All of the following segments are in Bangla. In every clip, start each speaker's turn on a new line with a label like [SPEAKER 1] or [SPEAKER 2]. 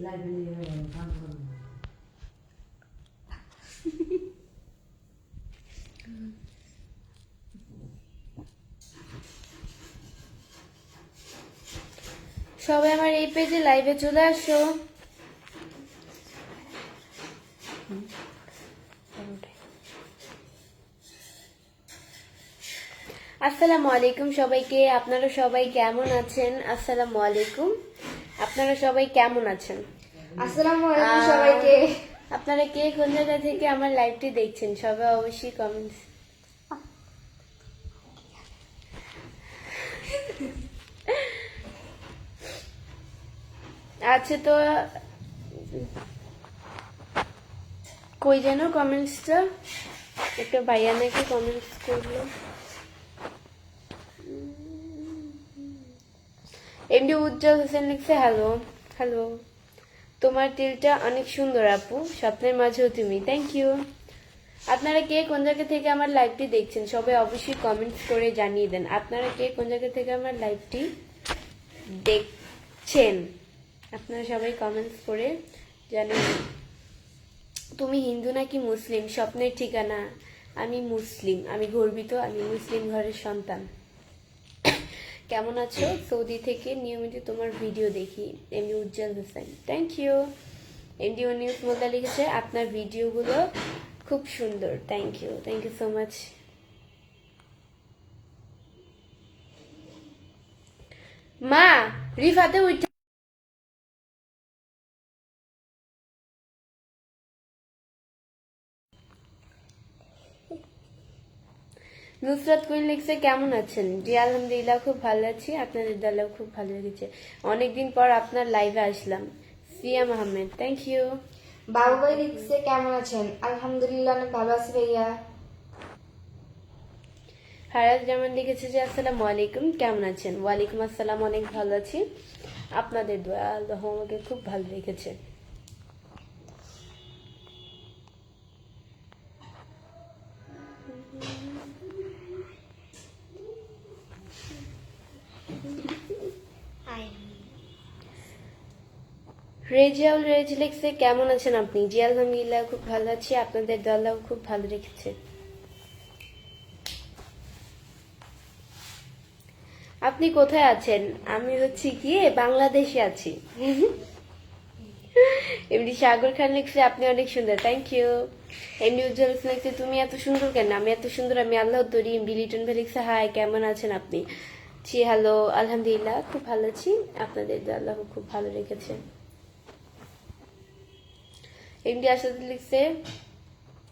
[SPEAKER 1] সবাই আমার এই পেজে লাইভে চলে আসো। আসসালামু আলাইকুম সবাইকে। আপনারা সবাই কেমন আছেন? আসসালামু আলাইকুম। আপনারা সবাই কেমন আছেন?
[SPEAKER 2] আসসালামু আলাইকুম সবাইকে।
[SPEAKER 1] আপনারা কে কোন জায়গা থেকে আমার লাইভটি দেখছেন সবাই অবশ্যই কমেন্টস। আচ্ছা, তো কই যেন কমেন্টসটা একটা ভাইয়া নাকি কমেন্টস করলো। এমডি উজ্জ্বল হোসেন লিখছে হ্যালো হ্যালো, তোমার টিলটা অনেক সুন্দর আপু, স্বপ্নের মাঝেও তুমি। Thank you. আপনারা কে কোন জায়গা থেকে আমার লাইভটি দেখছেন সবাই অবশ্যই কমেন্টস করে জানিয়ে দেন। আপনারা কে কোন জায়গা থেকে আমার লাইভটি দেখছেন আপনারা সবাই কমেন্টস করে জানিয়ে। তুমি হিন্দু নাকি মুসলিম? স্বপ্নের ঠিকানা আমি মুসলিম, আমি গর্বিত, আমি মুসলিম ঘরের সন্তান। কেমন আছো? সৌদি থেকে নিয়মিত তোমার ভিডিও দেখি। MD Ujjwal Hossain, thank you. MD নিউজ মোল্লা লিখেছে আপনার ভিডিওগুলো খুব সুন্দর। Thank you so much. মা রিফাতে উঠে নুসরাত কুইন লিখছে কেমন আছেন? জি আলহামদুলিল্লাহ খুব ভালো আছি, আপনাদের দলেও খুব ভালো লেগেছে, অনেকদিন পর আপনার লাইভে আসলাম। সিয়াম আহমেদ, থ্যাংক ইউ।
[SPEAKER 2] বাবু ভাই লিখছে কেমন আছেন? আলহামদুলিল্লাহ অনেক ভালো আছি ভাইয়া।
[SPEAKER 1] হারাজ জামান লিখেছে যে আসসালামু আলাইকুম, কেমন আছেন? ওয়ালাইকুম আসসালাম, অনেক ভালো আছি, আপনাদের দোয়া আল্লাহ আমাকে খুব ভালো রেখেছে। রেজিয়াউল রেজ লিখছে কেমন আছেন আপনি? জি আলহামদুলিল্লাহ খুব ভালো আছি, আপনাদের দোয়াও খুব ভালো রেখেছে। আপনি কোথায় আছেন? আমি হচ্ছে গিয়ে বাংলাদেশে আছি। এমনি সাগর খান লিখছে আপনি অনেক সুন্দর, থ্যাংক ইউ। এমনি উজ্জ্বল লিখছে তুমি এত সুন্দর কেন? আমি এত সুন্দর, আমি আল্লাহ তৈরি। এমডি লিটন ভাই লিখছে হাই, কেমন আছেন আপনি? জি হ্যালো, আলহামদুলিল্লাহ খুব ভালো আছি, আপনাদের আল্লাহ খুব ভালো রেখেছে। এমডি আসাদ লিখছে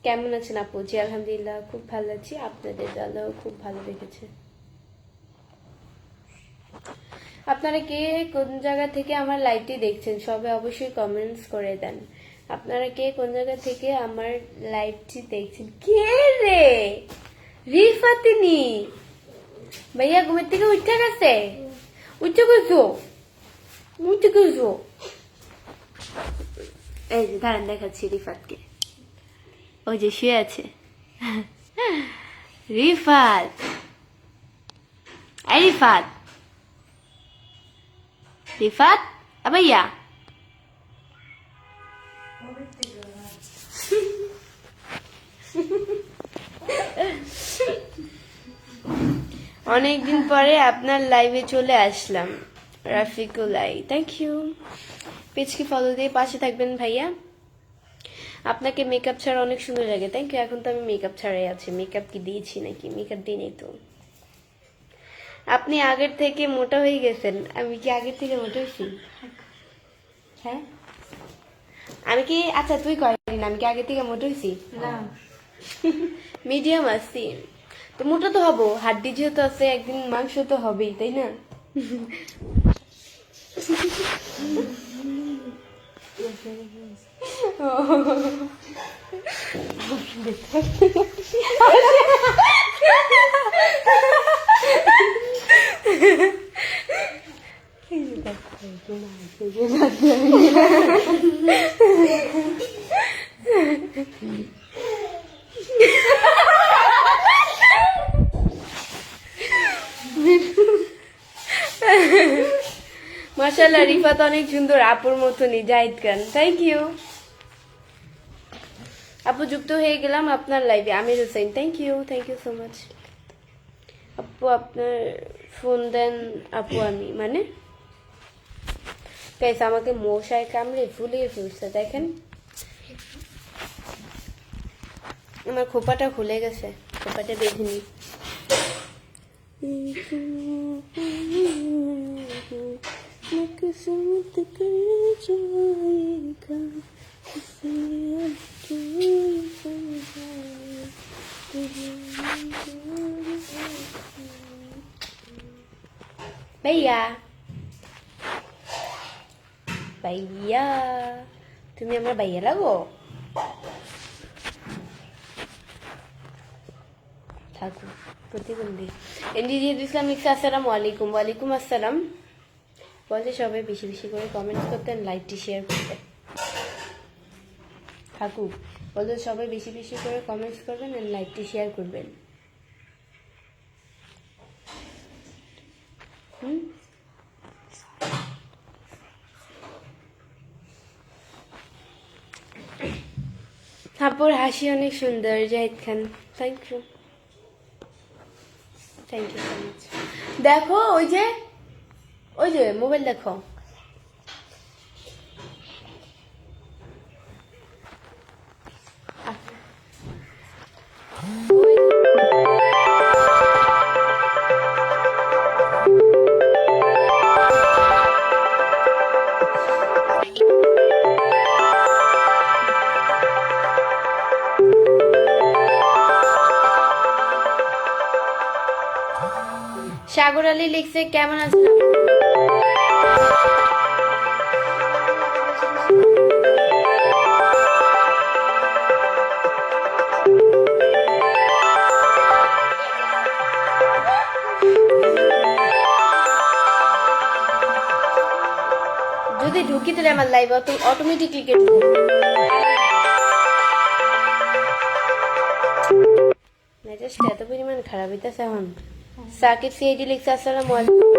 [SPEAKER 1] কেমন আছেন আপু? জি আলহামদুলিল্লাহ খুব ভালো আছি, আপনাদের আল্লাহ খুব ভালো রেখেছে। আপনারা কে কোন জায়গা থেকে আমার লাইভটি দেখছেন সবাই অবশ্যই কমেন্টস করে দেন। আপনারা কে কোন জায়গা থেকে আমার লাইভটি দেখছেন? কে রে? রিফাতিনি ভাইয়া ঘুমের থেকে উঠে গেছে? উঠে গেছো? উঠে গেছো? এই যে দাঁড়ান দেখাচ্ছি রিফাতকে, ওই যে শুয়ে আছে। রিফাত, এই রিফাত, রিফাত ভাইয়া, অনেকদিন পরে আপনার লাইভে চলে আসলাম। রাফিকুলাই, থ্যাংক ইউ। পেজকে ফলো দিয়ে পাশে থাকবেন ভাইয়া। আপনাকে মেকআপ ছাড়া অনেক সুন্দর লাগে, থ্যাংক ইউ। এখন তো আমি মেকআপ ছাড়াই আছি, মেকআপ কি দিয়েছি নাকি? মেকআপ দিই তো। আপনি আগের থেকে মোটা হয়ে গেছেন। আমি কি আগের থেকে মোটা হয়েছি? হ্যাঁ আমি কি, আচ্ছা তুই কয়দিন, আমি কি আগের থেকে মোটা হয়েছি?
[SPEAKER 2] না,
[SPEAKER 1] মিডিয়াম আছি তো, মোটা তো হবো, হাড্ডি যেহেতু আছে একদিন মাংস তো হবেই, তাই না? মাশাআল্লাহ রিফাত অনেক সুন্দর আপুর মতনই জাহিদ খান থ্যাংক ইউ আপু যুক্ত হয়ে গেলাম আপনার লাইভে Amir Hossain thank you so much আপু আপনার ফোন দেন আপু আমি মানে গাইস আমাকে মশায় কামড়ে ফুলিয়ে ফেলছে দেখেন আমার খোপাটা খুলে গেছে খোপাটা বেঁধে নি ভাইয়া ভাইয়া তুমি আমার ভাইয়া লাগো থাকো প্রতিবন্ধী এনডিজিএদ ইসলাম লিখছে আসসালামু আলাইকুম ওয়ালাইকুম আসসালাম বলছে সবাই বেশি বেশি করে কমেন্টস করতেন লাইকটি শেয়ার করতেন থাকুক বলছে সবাই বেশি বেশি করে কমেন্টস করবেন আর লাইকটি শেয়ার করবেন আপুর হাসি অনেক সুন্দর জাহিদ খান থ্যাংক ইউ সো মাচ দেখো ওই যে মোবাইল দেখো সাগর আলী লিখছে কেমন আছেন যদি ঢুকি তাহলে আমার লাইভ অটোমেটিকলি কেটে মেজাজটা এত পরিমাণ খারাপ হইতেছে এখন সাকিব সিআইডি লিখছে আসসালামু আলাইকুম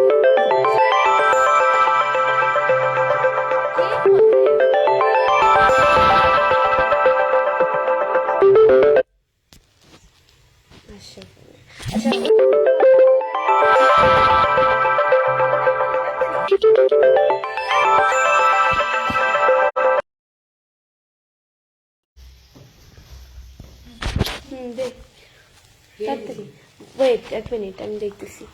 [SPEAKER 1] আচ্ছা দেখ তাড়াতাড়ি ওয়েট এক মিনিট আমি দেখতেছি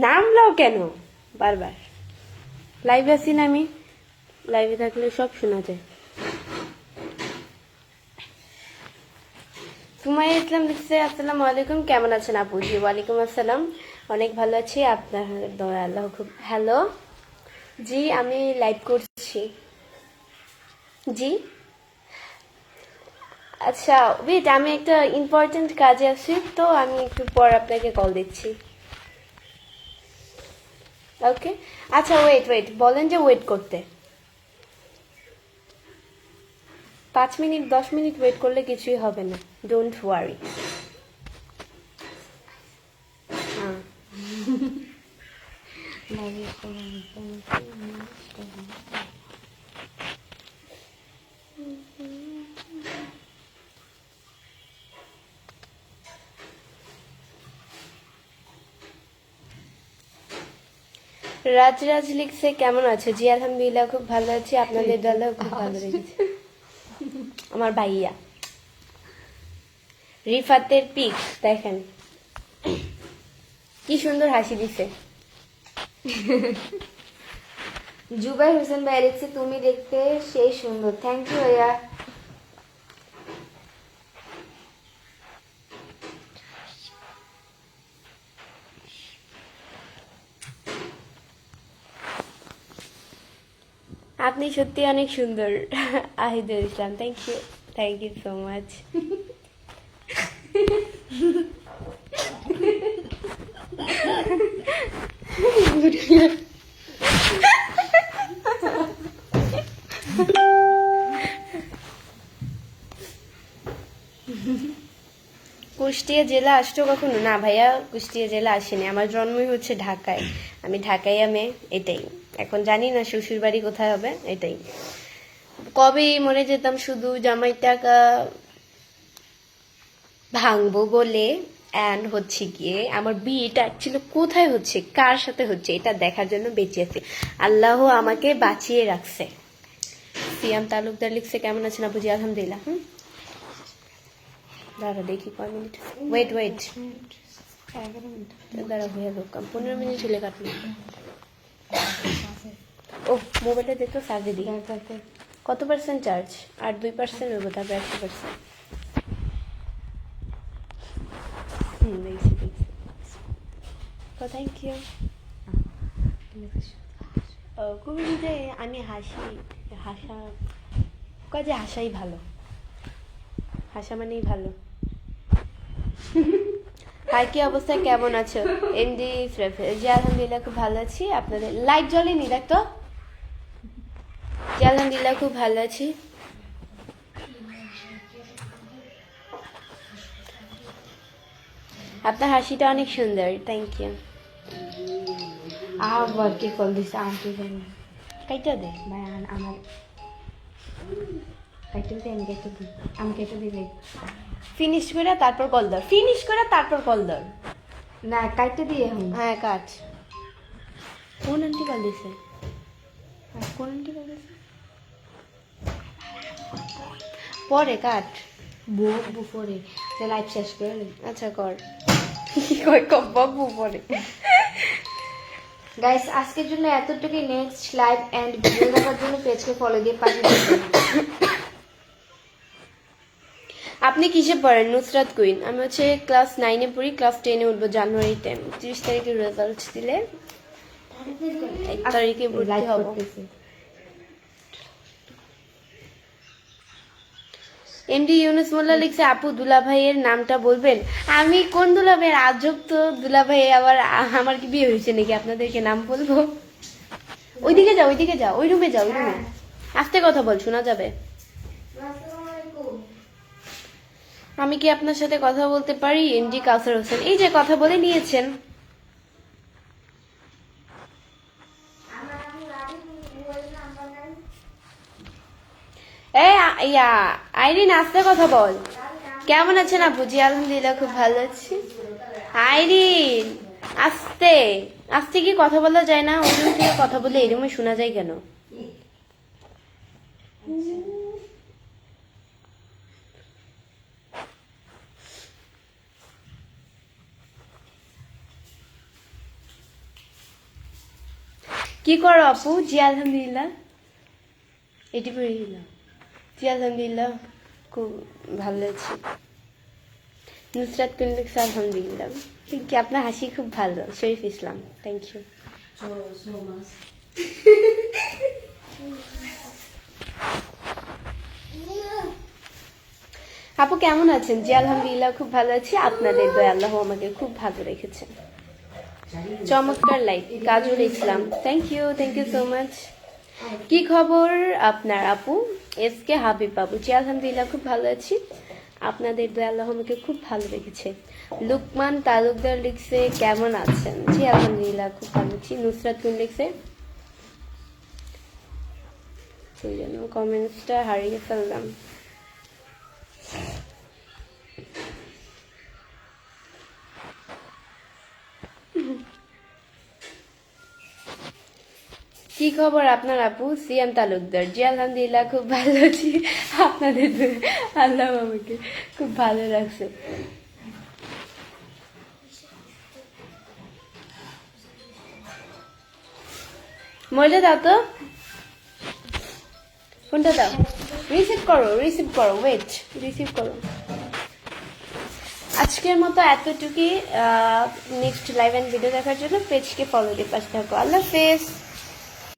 [SPEAKER 1] নাম লাও কেন বারবার লাইভে আছি না আমি লাইভে থাকলে সব শোনা যায় সুমাইয়া ইসলাম লিখছে আসসালামু আলাইকুম কেমন আছেন আপু জি ওয়ালাইকুম আসসালাম অনেক ভালো আছি আপনার দয়া আল্লাহ খুব হ্যালো জি আমি লাইভ করছি জি আচ্ছা ওয়েট আমি একটা ইম্পর্টেন্ট কাজে আছি তো আমি একটু পর আপনাকে কল দিচ্ছি ওকে আচ্ছা ওয়েট বলেন যে ওয়েট করতে 5 মিনিট 10 মিনিট ওয়েট করলে কিছুই হবে না ডোন্ট ওয়ারি রাজ লিখছে কেমন আছে জি আলহামদুলিল্লাহ খুব ভালো আছি আপনাদের দল খুব ভালো লেগেছে আমার ভাইয়া রিফাতের পিক দেখেন কি সুন্দর হাসি দিছে
[SPEAKER 2] জুবাই হোসেন ভাই লিখছে তুমি দেখতে সেই সুন্দর থ্যাংক ইউ ভাইয়া
[SPEAKER 1] আপনি সত্যি অনেক সুন্দর Ahidul Islam thank you so much কুষ্টি কুষ্টিয়া জেলা আসছো কখনো? না ভাইয়া, কুষ্টিয়া জেলা আসেনি, আমার জন্মই হচ্ছে ঢাকায়, আমি ঢাকায় আমি, এটাই। এখন জানি না শ্বশুর বাড়ি কোথায় হবে, এটাই। কবে মরে যেতাম শুধু জামাই টাকা ভাঙবো বলে, অ্যান্ড হচ্ছে গিয়ে আমার বিয়েটা অ্যাকচুয়ালি কোথায় হচ্ছে, কার সাথে হচ্ছে, এটা দেখার জন্য বেঁচে আছি। আল্লাহ আমাকে বাঁচিয়ে রাখছে। সিয়াম তালুকদার লিখছে কেমন আছেন আপুজি? আলহামদুলিল্লাহ। দাঁড়া দেখি কয় মিনিট, ওয়েট দাঁড়া, হয়ে গেল 15 মিনিট হলে কাটলো। ও মোবাইলটা দেখতো চার্জে দিই, কত পার্সেন্ট চার্জ? আর 2% হইব, তারপর 100%। দেখছি তো, থ্যাংক ইউ। কবিতে আমি হাসি, হাসা কাজে হাসাই ভালো, হাসা মানেই ভালো। হাই, কি অবস্থা, কেমন আছো? এমডি জি আলহামদুলিল্লাহ খুব ভালো আছি। আপনাদের লাইট জ্বলেনি দেখতো? জি আলহামদুলিল্লাহ খুব ভালো আছি। আপনার হাসিটা অনেক সুন্দর, থ্যাংক ইউ।
[SPEAKER 2] আবার কে কল দিছে? আন্টি জানি
[SPEAKER 1] কাইটা দে
[SPEAKER 2] ভাই আমার কাইটে দিই, আমি কেটে দিই।
[SPEAKER 1] ফিনিশ করে তারপর কল দাও, ফিনিশ করে তারপর কল দাও।
[SPEAKER 2] না কাইটে দিয়ে এখন।
[SPEAKER 1] হ্যাঁ কাট। কোন আন্টি কল দিছে? কোন আন্টি কল দিছে? পরে কাট।
[SPEAKER 2] বকবো পরে, লাইভ শেষ করে নি।
[SPEAKER 1] আচ্ছা কর। কই বকবো পরে।
[SPEAKER 2] গাইস আজকের জন্য এতটুকুই। নেক্সট লাইভ এন্ড ভিডিও দেখার জন্য পেজকে ফলো দিয়ে পাঠিয়ে দিবেন।
[SPEAKER 1] আপনি কিসে পড়েন? নুসরাত কুইন। আমি হচ্ছে ক্লাস 9-এ পড়ি, ক্লাস 10-এ উঠবো জানুয়ারিতে। 30 তারিখে রেজাল্ট দিলে 1 তারিখে ভর্তি
[SPEAKER 2] লাইভ
[SPEAKER 1] হব।
[SPEAKER 2] করতেছে।
[SPEAKER 1] এমডি ইউনুস মোল্লা লিখছে আপু দুলাভাইয়ের নামটা বলবেন। আমি কোন দুলাভাইয়ের? আজব তো, দুলাভাই আবার আমার কি বিয়ে হয়েছে নাকি আপনাদেরকে নাম বলবো? ওইদিকে যাও, ওইদিকে যাও, ওই রুমে যাও, ওই রুমে আস্তে কথা বল, শোনা যাবে। আমি কি আপনার সাথে কথা বলতে পারি? এমডি কাউসার হোসেন, এই যে কথা বলে নিয়েছেন। ইয়া আইরিন আস্তে কথা বল। কেমন আছেন আপু? জি আলহামদুলিল্লাহ খুব ভালো আছি। আইরিন আস্তে আস্তে কি কথা বলা যায় না? ওই রুম থেকে কথা বলে এই রুমে শোনা যায় কেন? কি করো আপু? জি আলহামদুলিল্লাহ, এটি পড়ে গেলাম। জি আলহামদুলিল্লাহ খুব ভালো আছি। নুসরাত কুন লিখছে আলহামদুলিল্লাহ। কি আপনার হাসি খুব ভালো। শরীফ ইসলাম, থ্যাংক ইউ। আপু কেমন আছেন? জি আলহামদুলিল্লাহ খুব ভালো আছি, আপনাদের দয়া আল্লাহ আমাকে খুব ভালো রেখেছেন। চমৎকার like. Kajal Islam, thank you so much. কি খবর আপনার আপু? এসকে হাবিব বাবু, জি আলহামদুলিল্লাহ খুব ভালো আছি, আপনাদের দয়া আল্লাহ আমাকে খুব ভালো রেখেছে। লুকমান তালুকদার লিখছে কেমন আছেন? জি আলহামদুলিল্লাহ খুব ভালো আছি। নুসরাত কুন লিখছে, সেই জন্য কমেন্টসটা হারিয়ে ফেললাম। কি খবর আপনার আপু? সিয়াম তালুকদার, জি আলহামদুলিল্লাহ খুব ভালো আছি, আপনাদের আল্লাহ আমাকে খুব ভালো রাখছে। মজা দাও তো, ফোনটা দাও, রিসিভ করো, ওয়েট, রিসিভ করো। আজকের মতো এতটুকুই। নেক্সট লাইভ এন্ড ভিডিও দেখার জন্য পেজকে ফলো দিয়ে পাশে থাকো। আল্লাহ হাফেজ।